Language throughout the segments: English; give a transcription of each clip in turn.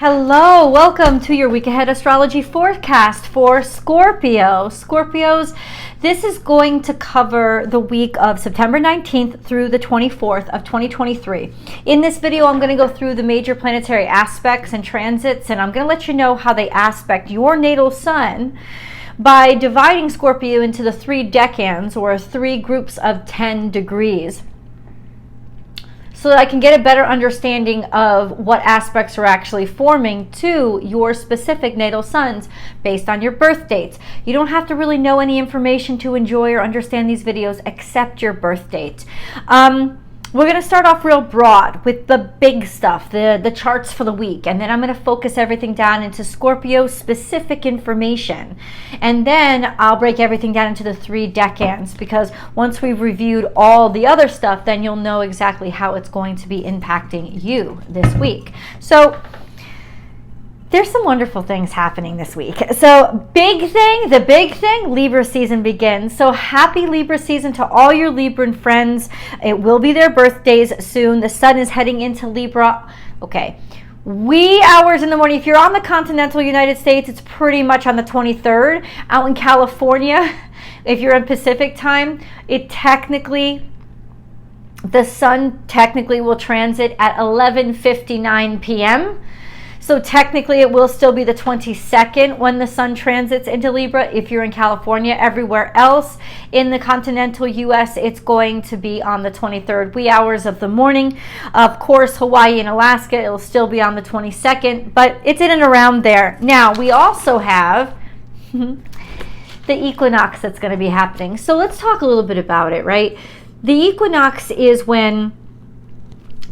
Hello, welcome to your week ahead astrology forecast for Scorpio. Scorpios, this is going to cover the week of September 19th through the 24th of 2023. In this video, I'm going to go through the major planetary aspects and transits, and I'm going to let you know how they aspect your natal sun by dividing Scorpio into the 3 decans, or 3 groups of 10 degrees. So that I can get a better understanding of what aspects are actually forming to your specific natal suns based on your birth dates. You don't have to really know any information to enjoy or understand these videos except your birth date. We're going to start off real broad with the big stuff, the charts for the week, and then I'm going to focus everything down into Scorpio specific information, and then I'll break everything down into the 3 decans, because once we've reviewed all the other stuff, then you'll know exactly how it's going to be impacting you this week. So there's some wonderful things happening this week. So the big thing, Libra season begins. So happy Libra season to all your Libran friends. It will be their birthdays soon. The sun is heading into Libra. Okay, wee hours in the morning. If you're on the continental United States, it's pretty much on the 23rd. Out in California, if you're in Pacific time, the sun technically will transit at 11:59 p.m. So technically it will still be the 22nd when the sun transits into Libra if you're in California. Everywhere else in the continental US, it's going to be on the 23rd, wee hours of the morning. Of course, Hawaii and Alaska, it'll still be on the 22nd, but it's in and around there. Now, we also have the equinox that's going to be happening. So let's talk a little bit about it, right? The equinox is when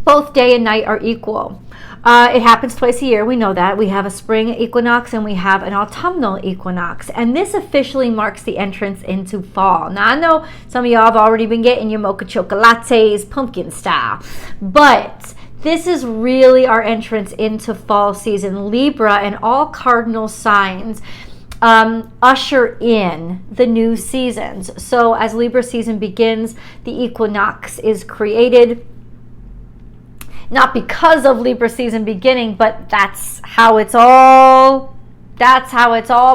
both day and night are equal. It happens twice a year. We know that. We have a spring equinox and we have an autumnal equinox. And this officially marks the entrance into fall. Now, I know some of y'all have already been getting your mocha chocolates, pumpkin style. But this is really our entrance into fall season. Libra and all cardinal signs usher in the new seasons. So as Libra season begins, the equinox is created. Not because of Libra season beginning, but that's how it's all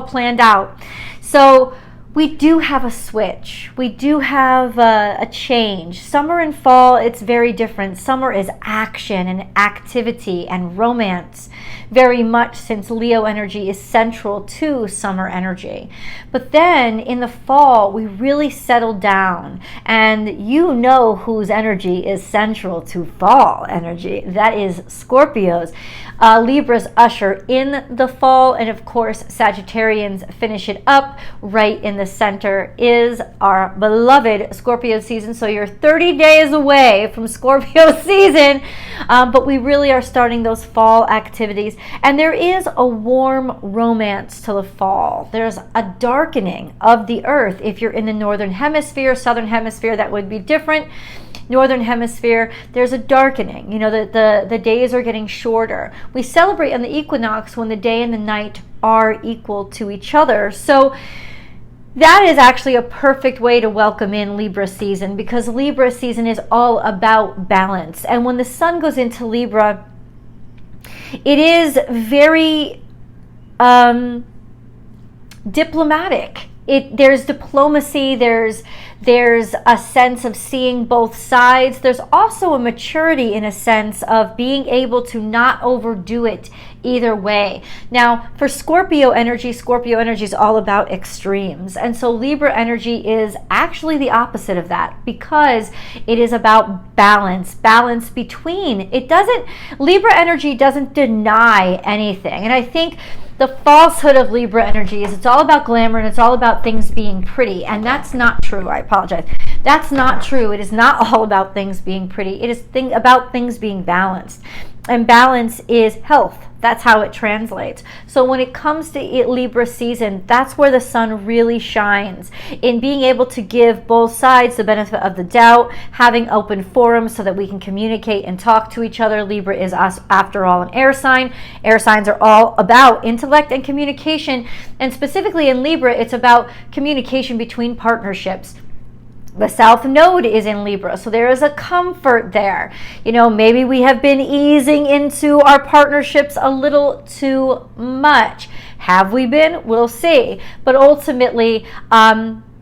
planned out. So we do have a switch. We do have a change. Summer and fall, it's very different. Summer is action and activity and romance, very much, since Leo energy is central to summer energy. But then in the fall, we really settle down, and you know whose energy is central to fall energy. That is Scorpios. Libras usher in the fall, and of course Sagittarians finish it up. Right in the center is our beloved Scorpio season. So you're 30 days away from Scorpio season, but we really are starting those fall activities. And there is a warm romance to the fall. There's a darkening of the earth. If you're in the northern hemisphere, southern hemisphere, that would be different. Northern hemisphere, there's a darkening. You know, the days are getting shorter. We celebrate on the equinox when the day and the night are equal to each other. So that is actually a perfect way to welcome in Libra season, because Libra season is all about balance. And when the sun goes into Libra, it is very diplomatic. There's diplomacy, there's a sense of seeing both sides. There's also a maturity in a sense of being able to not overdo it either way. Now, for Scorpio energy is all about extremes. And so Libra energy is actually the opposite of that, because it is about balance between. Libra energy doesn't deny anything. And I think the falsehood of Libra energy is it's all about glamour and it's all about things being pretty. And that's not true. I apologize. That's not true. It is not all about things being pretty. It is about things being balanced. And balance is health. That's how it translates. So when it comes to Libra season, that's where the sun really shines, in being able to give both sides the benefit of the doubt, having open forums so that we can communicate and talk to each other. Libra is, us, after all, an air sign. Air signs are all about intellect and communication. And specifically in Libra, it's about communication between partnerships. The South Node is in Libra, so there is a comfort there. You know, maybe we have been easing into our partnerships a little too much. Have we been? We'll see. But ultimately,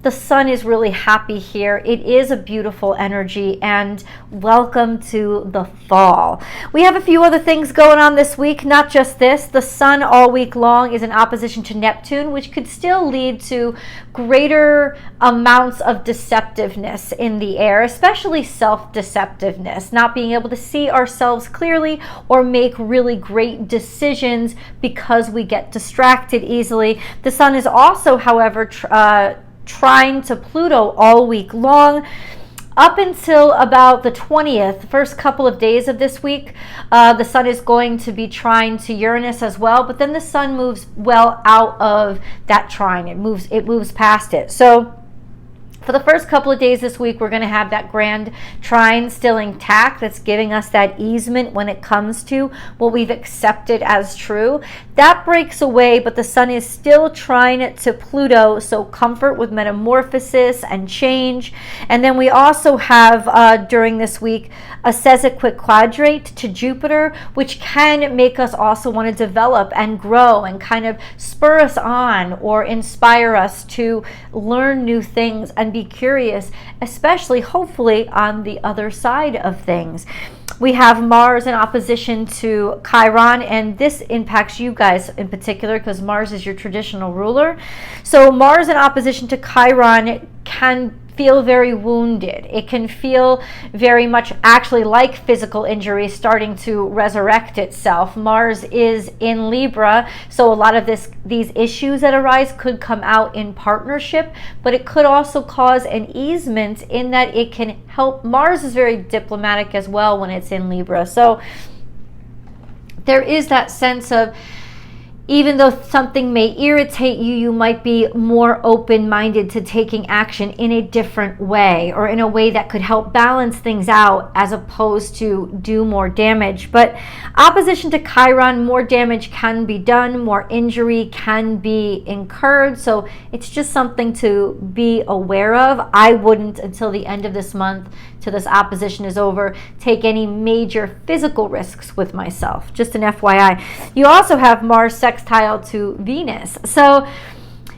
the sun is really happy here. It is a beautiful energy, and welcome to the fall. We have a few other things going on this week, not just this. The sun all week long is in opposition to Neptune, which could still lead to greater amounts of deceptiveness in the air, especially self-deceptiveness, not being able to see ourselves clearly or make really great decisions because we get distracted easily. The sun is also, however, trine to Pluto all week long up until about the 20th, first couple of days of this week. The sun is going to be trine to Uranus as well, but then the sun moves well out of that trine. It moves past it. So for the first couple of days this week, we're going to have that grand trine still intact. That's giving us that easement when it comes to what we've accepted as true. That breaks away, but the sun is still trine to Pluto, so comfort with metamorphosis and change. And then we also have, during this week, a sesquiquadrate to Jupiter, which can make us also want to develop and grow and kind of spur us on or inspire us to learn new things and be curious, especially hopefully on the other side of things. We have Mars in opposition to Chiron, and this impacts you guys in particular because Mars is your traditional ruler. So Mars in opposition to Chiron can feel very wounded. It can feel very much actually like physical injury starting to resurrect itself. Mars is in Libra, so a lot of these issues that arise could come out in partnership, but it could also cause an easement in that it can help. Mars is very diplomatic as well when it's in Libra. So there is that sense of, even though something may irritate you, you might be more open-minded to taking action in a different way or in a way that could help balance things out as opposed to do more damage. But opposition to Chiron, more damage can be done, more injury can be incurred. So it's just something to be aware of. I wouldn't, until the end of this month, till this opposition is over, take any major physical risks with myself. Just an FYI. You also have Mars sextile to Venus. So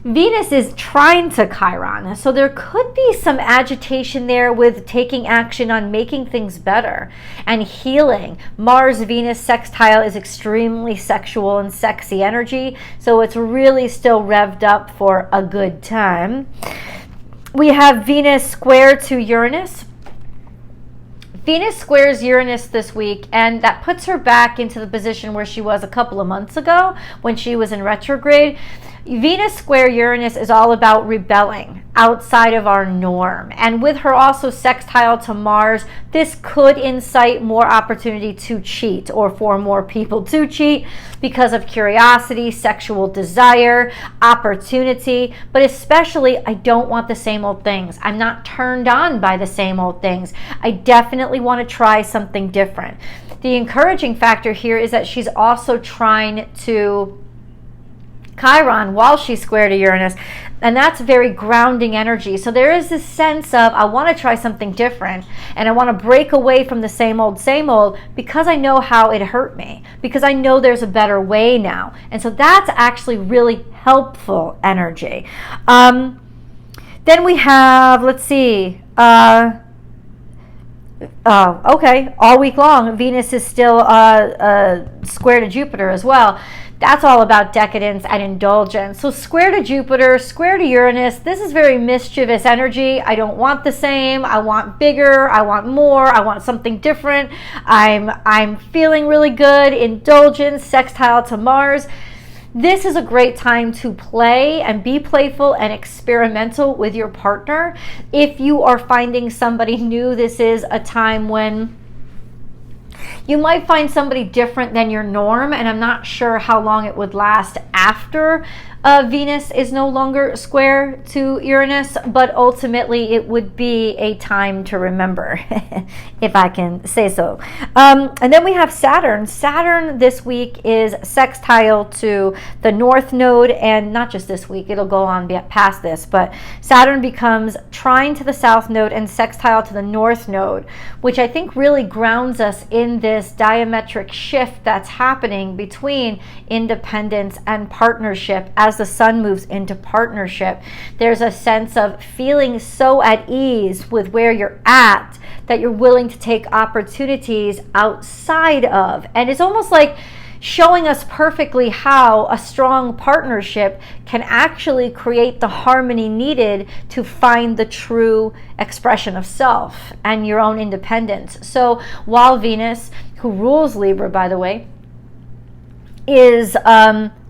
Venus is trine to Chiron. So there could be some agitation there with taking action on making things better and healing. Mars-Venus sextile is extremely sexual and sexy energy. So it's really still revved up for a good time. We have Venus square to Uranus. Venus squares Uranus this week, and that puts her back into the position where she was a couple of months ago when she was in retrograde. Venus square Uranus is all about rebelling outside of our norm. And with her also sextile to Mars, this could incite more opportunity to cheat or for more people to cheat because of curiosity, sexual desire, opportunity. But especially, I don't want the same old things. I'm not turned on by the same old things. I definitely want to try something different. The encouraging factor here is that she's also trying to Chiron while she's square to Uranus, and that's very grounding energy. So there is this sense of, I want to try something different, and I want to break away from the same old because I know how it hurt me, because I know there's a better way now. And so that's actually really helpful energy. Then we have, let's see, okay, all week long Venus is still square to Jupiter as well. That's all about decadence and indulgence. So square to Jupiter, square to Uranus, this is very mischievous energy. I don't want the same. I want bigger. I want more. I want something different. I'm feeling really good. Indulgence, sextile to Mars. This is a great time to play and be playful and experimental with your partner. If you are finding somebody new, this is a time when You might find somebody different than your norm, and I'm not sure how long it would last after Venus is no longer square to Uranus, but ultimately it would be a time to remember, if I can say so. And then we have Saturn. Saturn this week is sextile to the North Node, and not just this week, it'll go on past this, but Saturn becomes trine to the South Node and sextile to the North Node, which I think really grounds us in this diametric shift that's happening between independence and partnership. As the sun moves into partnership, there's a sense of feeling so at ease with where you're at that you're willing to take opportunities outside of. And it's almost like showing us perfectly how a strong partnership can actually create the harmony needed to find the true expression of self and your own independence. So while Venus, who rules Libra, by the way, is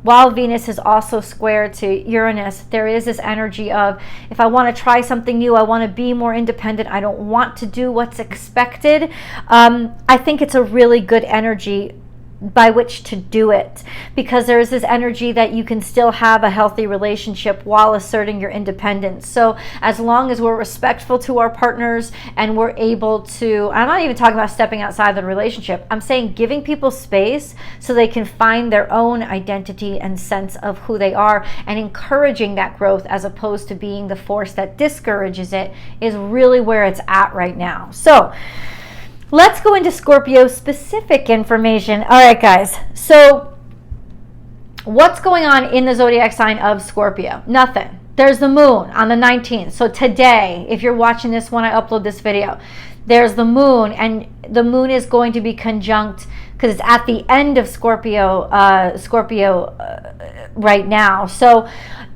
while Venus is also square to Uranus, there is this energy of, if I want to try something new, I want to be more independent, I don't want to do what's expected. I think it's a really good energy by which to do it, because there is this energy that you can still have a healthy relationship while asserting your independence. So as long as we're respectful to our partners and we're able to, I'm not even talking about stepping outside the relationship, I'm saying giving people space so they can find their own identity and sense of who they are, and encouraging that growth as opposed to being the force that discourages it, is really where it's at right now. So let's go into Scorpio specific information. All right, guys. So what's going on in the zodiac sign of Scorpio? Nothing. There's the moon on the 19th. So today, if you're watching this when I upload this video, there's the moon, and the moon is going to be conjunct, because it's at the end of Scorpio, right now. So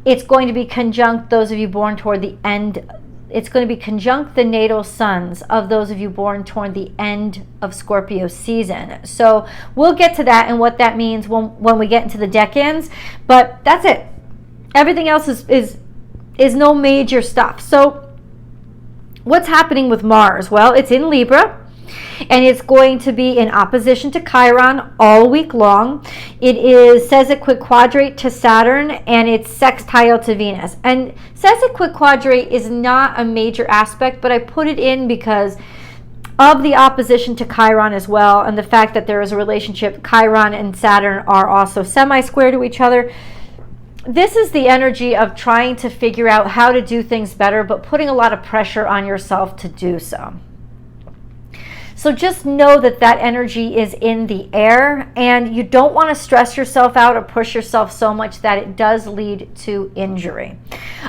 it's going to be conjunct those of you born toward the end. It's going to be conjunct the natal suns of those of you born toward the end of Scorpio season. So we'll get to that and what that means when we get into the decans. But that's it. Everything else is no major stuff. So what's happening with Mars? Well, it's in Libra, and it's going to be in opposition to Chiron all week long. It says equiquadrate to Saturn, and it's sextile to Venus. And says equiquadrate is not a major aspect, but I put it in because of the opposition to Chiron as well, and the fact that there is a relationship. Chiron and Saturn are also semi-square to each other. This is the energy of trying to figure out how to do things better, but putting a lot of pressure on yourself to do so. So just know that that energy is in the air, and you don't want to stress yourself out or push yourself so much that it does lead to injury.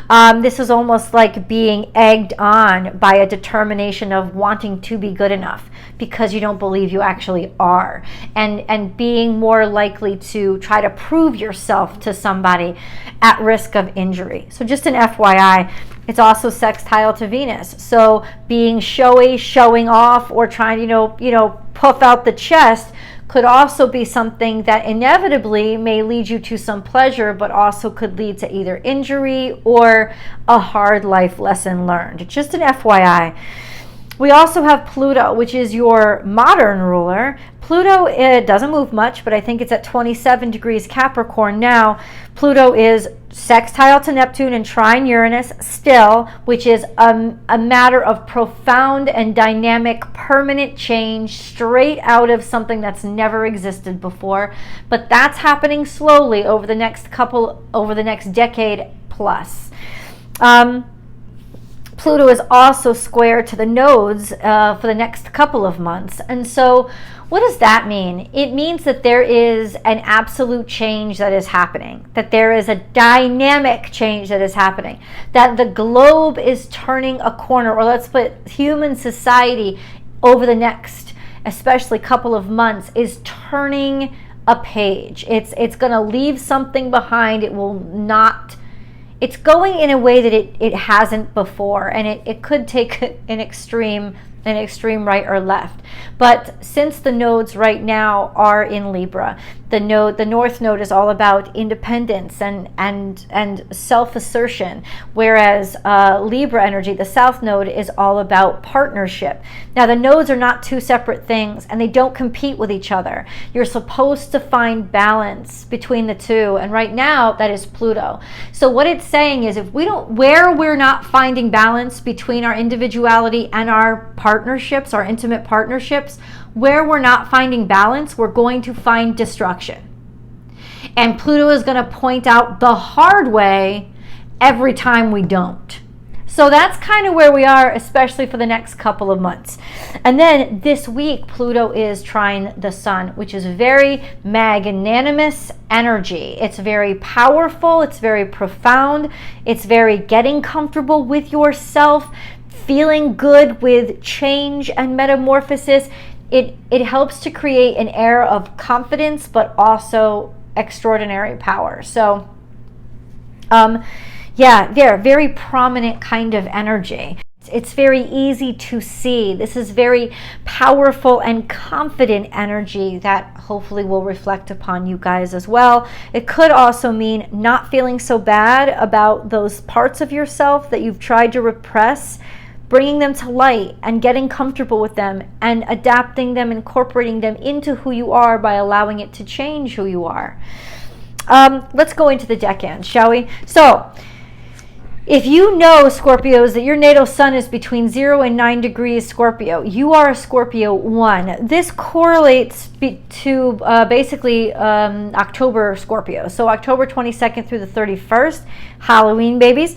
This is almost like being egged on by a determination of wanting to be good enough because you don't believe you actually are, and being more likely to try to prove yourself to somebody at risk of injury. So just an FYI. It's also sextile to Venus. So being showy, showing off, or trying to, puff out the chest could also be something that inevitably may lead you to some pleasure, but also could lead to either injury or a hard life lesson learned. Just an FYI. We also have Pluto, which is your modern ruler. Pluto, it doesn't move much, but I think it's at 27 degrees Capricorn now. Pluto is sextile to Neptune and trine Uranus still, which is a matter of profound and dynamic permanent change straight out of something that's never existed before. But that's happening slowly over the next decade plus. Pluto is also square to the nodes for the next couple of months. And so what does that mean? It means that there is an absolute change that is happening, that there is a dynamic change that is happening, that the globe is turning a corner, or let's put human society over the next, especially couple of months, is turning a page. It's going to leave something behind. It will not... It's going in a way that it hasn't before, and it could take an extreme an extreme right or left. But since the nodes right now are in Libra, the north node is all about independence and self-assertion, whereas Libra energy, the south node, is all about partnership. Now, the nodes are not two separate things, and they don't compete with each other. You're supposed to find balance between the two, and right now that is Pluto. So what it's saying is, if we don't, where we're not finding balance between our individuality and our partnerships, our intimate partnerships, where we're not finding balance, we're going to find destruction. And Pluto is going to point out the hard way every time we don't. So that's kind of where we are, especially for the next couple of months. And then this week, Pluto is trine the sun, which is very magnanimous energy. It's very powerful. It's very profound. It's very getting comfortable with yourself, feeling good with change and metamorphosis. It helps to create an air of confidence, but also extraordinary power. So, yeah, they're very prominent kind of energy. It's very easy to see. This is very powerful and confident energy that hopefully will reflect upon you guys as well. It could also mean not feeling so bad about those parts of yourself that you've tried to repress, bringing them to light and getting comfortable with them and adapting them, incorporating them into who you are by allowing it to change who you are. Let's go into the decans, shall we? So, if you know, Scorpios, that your natal sun is between 0 and 9 degrees Scorpio, you are a Scorpio 1. This correlates to basically October Scorpio. So October 22nd through the 31st, Halloween babies.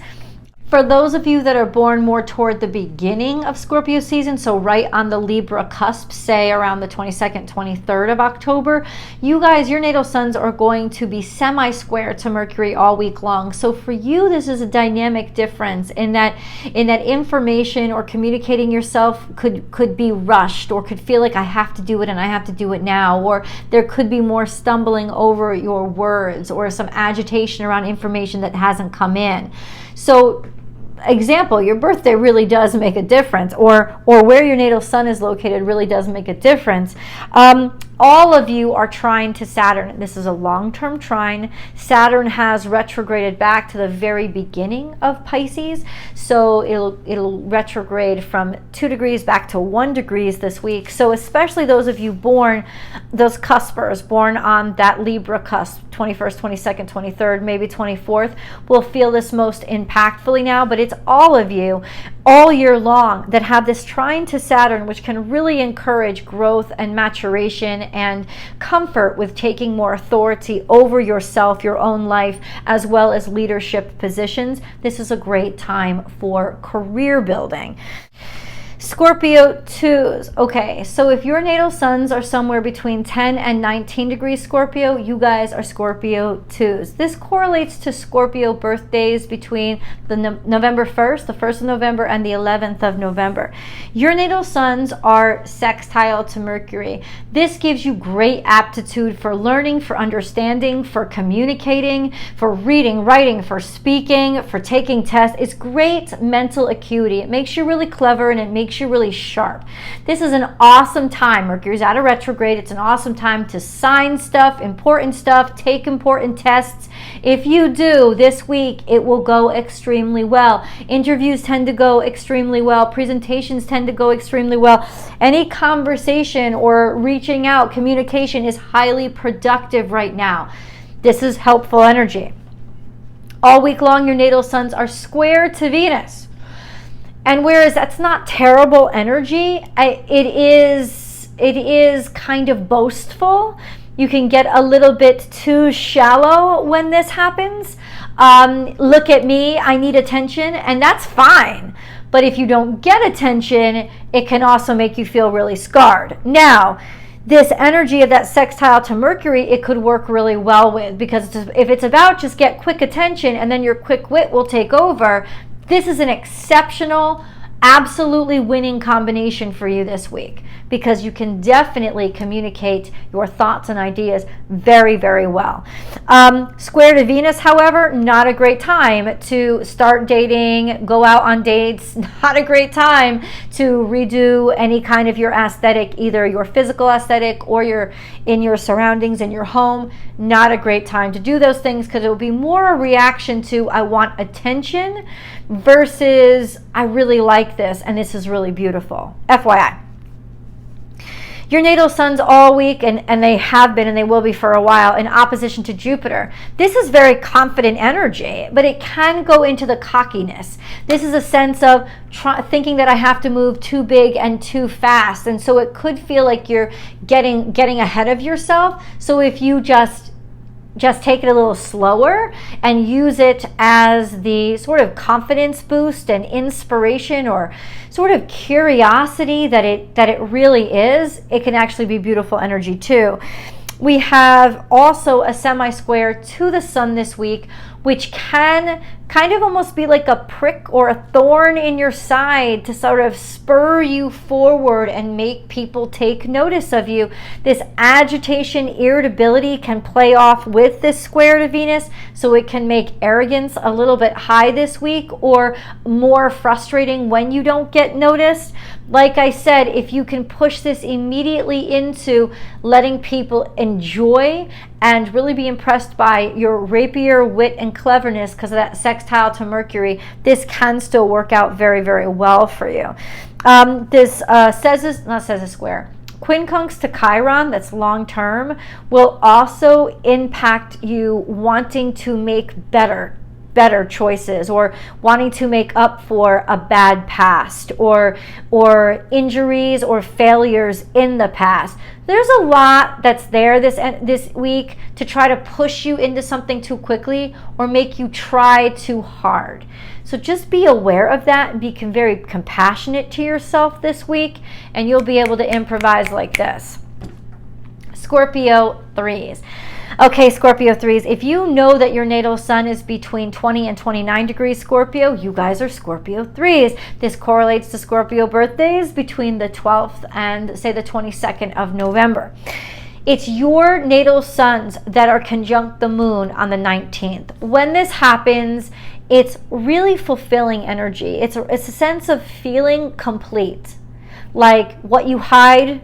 For those of you that are born more toward the beginning of Scorpio season, so right on the Libra cusp, say around the 22nd, 23rd of October, you guys, your natal suns are going to be semi-square to Mercury all week long. So for you, this is a dynamic difference in that information or communicating yourself could be rushed, or could feel like I have to do it and I have to do it now, or there could be more stumbling over your words or some agitation around information that hasn't come in. So, example, your birthday really does make a difference, or where your natal sun is located really does make a difference. All of you are trine to Saturn. This is a long-term trine. Saturn has retrograded back to the very beginning of Pisces, so it'll retrograde from 2 degrees back to 1 degree this week. So especially those of you born, those cuspers, born on that Libra cusp, 21st, 22nd, 23rd, maybe 24th, will feel this most impactfully now, but it's all of you all year long that have this trine to Saturn, which can really encourage growth and maturation and comfort with taking more authority over yourself, your own life, as well as leadership positions. This is a great time for career building. Scorpio 2s. Okay, so if your natal suns are somewhere between 10 and 19 degrees Scorpio, you guys are Scorpio 2s. This correlates to Scorpio birthdays between the November 1st, the 1st of November, and the 11th of November. Your natal suns are sextile to Mercury. This gives you great aptitude for learning, for understanding, for communicating, for reading, writing, for speaking, for taking tests. It's great mental acuity. It makes you really clever, and it makes you really sharp. This is an awesome time. Mercury's out of retrograde. It's an awesome time to sign stuff, important stuff, take important tests. If you do this week, it will go extremely well. Interviews tend to go extremely well. Presentations tend to go extremely well. Any conversation or reaching out, communication is highly productive right now. This is helpful energy. All week long, your natal suns are square to Venus. And whereas that's not terrible energy, it is kind of boastful. You can get a little bit too shallow when this happens. Look at me, I need attention, and that's fine. But if you don't get attention, it can also make you feel really scarred. Now, this energy of that sextile to Mercury, it could work really well with, because if it's about just get quick attention and then your quick wit will take over, this is an exceptional absolutely winning combination for you this week, because you can definitely communicate your thoughts and ideas very, very well. Square to Venus, however, not a great time to start dating, go out on dates, not a great time to redo any kind of your aesthetic, either your physical aesthetic or in your surroundings, in your home. Not a great time to do those things, because it will be more a reaction to I want attention versus I really like this and this is really beautiful. FYI. Your natal suns all week, and they have been and they will be for a while, in opposition to Jupiter. This is very confident energy, but it can go into the cockiness. This is a sense of thinking that I have to move too big and too fast, and so it could feel like you're getting ahead of yourself. So if you just take it a little slower and use it as the sort of confidence boost and inspiration, or sort of curiosity that it really is, it can actually be beautiful energy too. We have also a semi-square to the sun this week, which can kind of almost be like a prick or a thorn in your side to sort of spur you forward and make people take notice of you. This agitation, irritability can play off with this square to Venus, so it can make arrogance a little bit high this week, or more frustrating when you don't get noticed. Like I said, if you can push this immediately into letting people enjoy and really be impressed by your rapier wit and cleverness because of that sextile to Mercury, this can still work out very, very well for you. This square, quincunx to Chiron, that's long term, will also impact you wanting to make better choices, or wanting to make up for a bad past, or injuries or failures in the past. There's a lot that's there this week to try to push you into something too quickly or make you try too hard. So just be aware of that and be very compassionate to yourself this week, and you'll be able to improvise like this. Scorpio 3s. Okay, Scorpio 3s, if you know that your natal sun is between 20 and 29 degrees Scorpio, you guys are Scorpio 3s. This correlates to Scorpio birthdays between the 12th and, say, the 22nd of November. It's your natal suns that are conjunct the moon on the 19th. When this happens, it's really fulfilling energy. It's a sense of feeling complete. Like what you hide,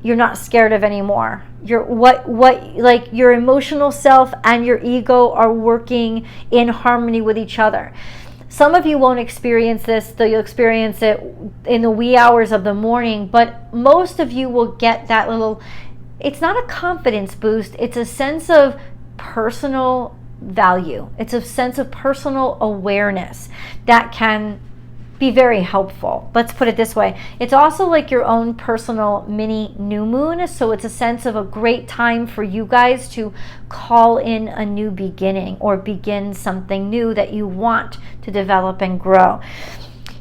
you're not scared of anymore. Like your emotional self and your ego are working in harmony with each other. Some of you won't experience this, though you'll experience it in the wee hours of the morning, but most of you will get that little, it's not a confidence boost, it's a sense of personal value. It's a sense of personal awareness that can be very helpful. Let's put it this way. It's also like your own personal mini new moon. So it's a sense of a great time for you guys to call in a new beginning or begin something new that you want to develop and grow.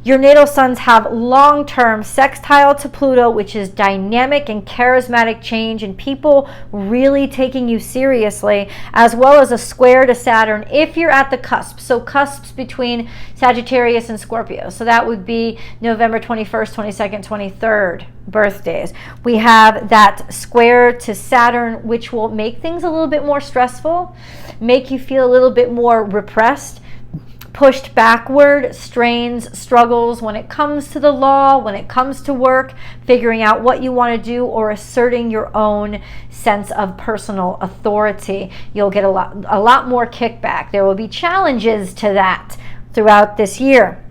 Your natal suns have long-term sextile to Pluto, which is dynamic and charismatic change and people really taking you seriously, as well as a square to Saturn if you're at the cusp. So cusps between Sagittarius and Scorpio. So that would be November 21st, 22nd, 23rd birthdays. We have that square to Saturn, which will make things a little bit more stressful, make you feel a little bit more repressed, pushed backward, strains, struggles when it comes to the law, when it comes to work, figuring out what you want to do, or asserting your own sense of personal authority. You'll get a lot more kickback. There will be challenges to that throughout this year.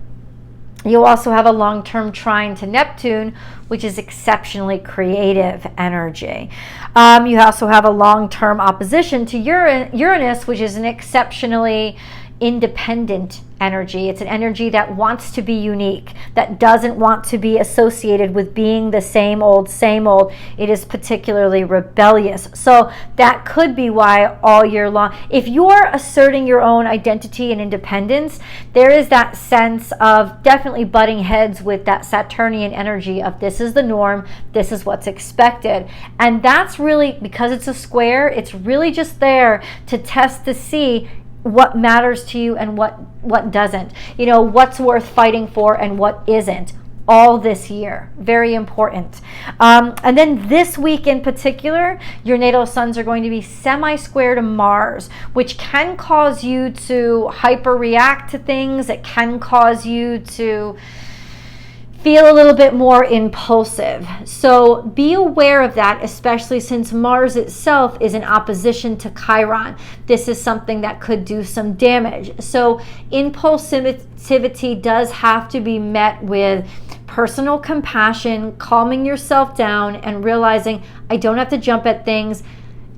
You'll also have a long-term trine to Neptune, which is exceptionally creative energy. You also have a long-term opposition to Uranus, which is an exceptionally independent energy. It's an energy that wants to be unique, that doesn't want to be associated with being the same old. It is particularly rebellious. So that could be why all year long, if you're asserting your own identity and independence, there is that sense of definitely butting heads with that Saturnian energy of this is the norm, this is what's expected. And that's really, because it's a square, it's really just there to test to see, what matters to you and what doesn't. You know, what's worth fighting for and what isn't. All this year. Very important. And then this week in particular, your natal suns are going to be semi-square to Mars, which can cause you to hyper-react to things. It can cause you to feel a little bit more impulsive. So be aware of that, especially since Mars itself is in opposition to Chiron. This is something that could do some damage. So impulsivity does have to be met with personal compassion, calming yourself down and realizing I don't have to jump at things.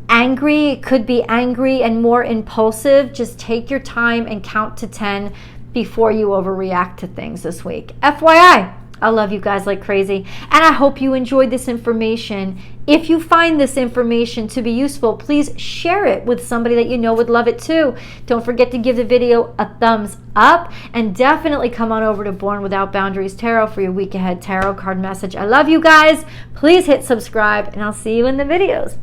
Angry, it could be angry and more impulsive. Just take your time and count to 10 before you overreact to things this week. FYI, I love you guys like crazy, and I hope you enjoyed this information. If you find this information to be useful, please share it with somebody that you know would love it too. Don't forget to give the video a thumbs up, and definitely come on over to Born Without Boundaries Tarot for your week ahead tarot card message. I love you guys. Please hit subscribe, and I'll see you in the videos.